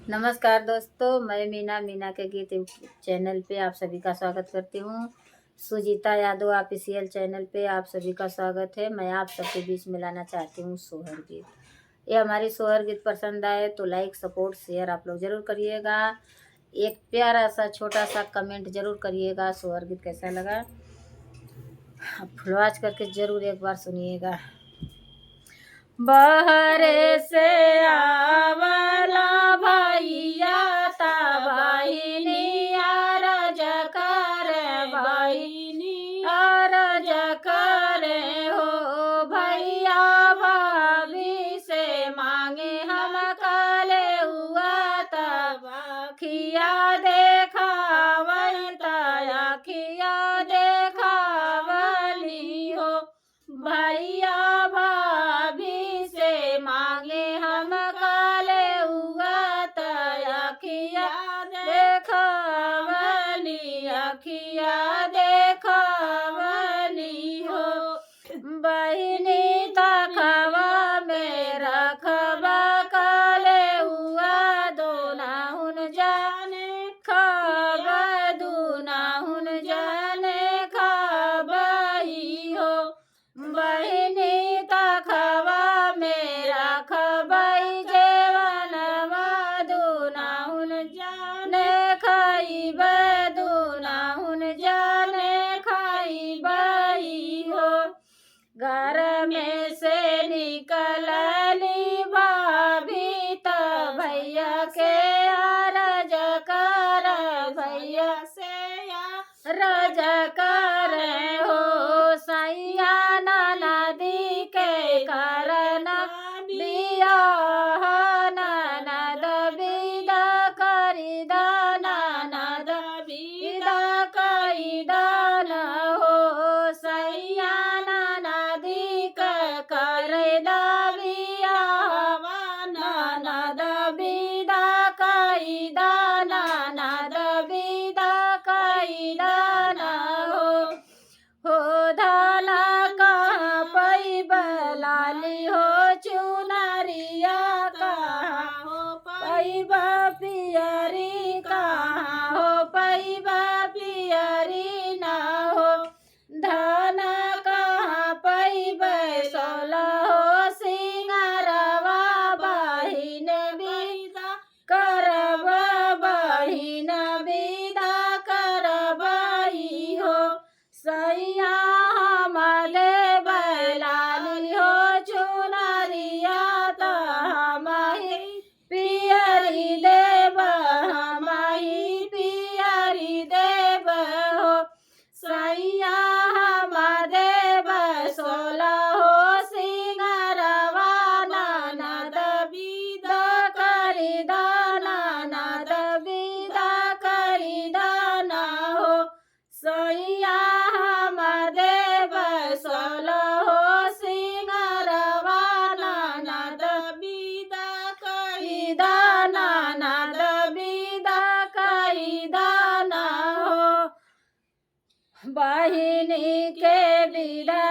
नमस्कार दोस्तों, मैं मीना के गीत चैनल पे आप सभी का स्वागत करती हूँ। सुजीता यादव ऑफिशियल चैनल पे आप सभी का स्वागत है। मैं आप सबके बीच में लाना चाहती हूँ सोहर गीत। ये हमारी सोहर गीत पसंद आए तो लाइक सपोर्ट शेयर आप लोग ज़रूर करिएगा। एक प्यारा सा छोटा सा कमेंट ज़रूर करिएगा सोहर गीत कैसा लगा। फुलवाज करके ज़रूर एक बार सुनिएगा। बहरे से आवला भैया ता बहिनी अरज करे बहिनी अरज करे हो भैया भाभी से मांगे हम कले हुआ तब खिया देखावल तया खिया देखावली हो भैया भाभी से मांगे हम काले हुआ तया खिया देखावली अखिया देखावली हो बहिनी तखवा में रखबा काले हुआ दोनाहुन जाने खबा दोनाहुन जाने खबई हो बहिनी तखवा में रखबई जेवनवा दोनाहुन जाने खइब दोनाहुन जाने खइबई हो घर में से निकलली भाभी त भैया के अरज कर भैया से रज कर हो सैया नदी के करना बियाह ननद विदा करी ननद विदा करी दान हो सैया नदी के कर बियाह ननद विदा करी ननद विदा करी दान हो धाला कहाँ पैब लाली हो चुनरिया कहाँ हो पैब पियरी कहाँ हो पैब पियरी ना हो धन कहाँ पैब सोला हो सिंगरवा बहिन विदा करब बहिन विदा करबई हो सैया हमले बैलाली हो चुनरिया त हमही पियरी देव हमही पियरी देव हो सैया हम देव सोला हो सिंगरवा ननद विदा करी ननद विदा करी दान हो सैया हम देव सोला हो सिंगरवा ननद विदा करी ननद विदा करी दान हो बहिनी के विदा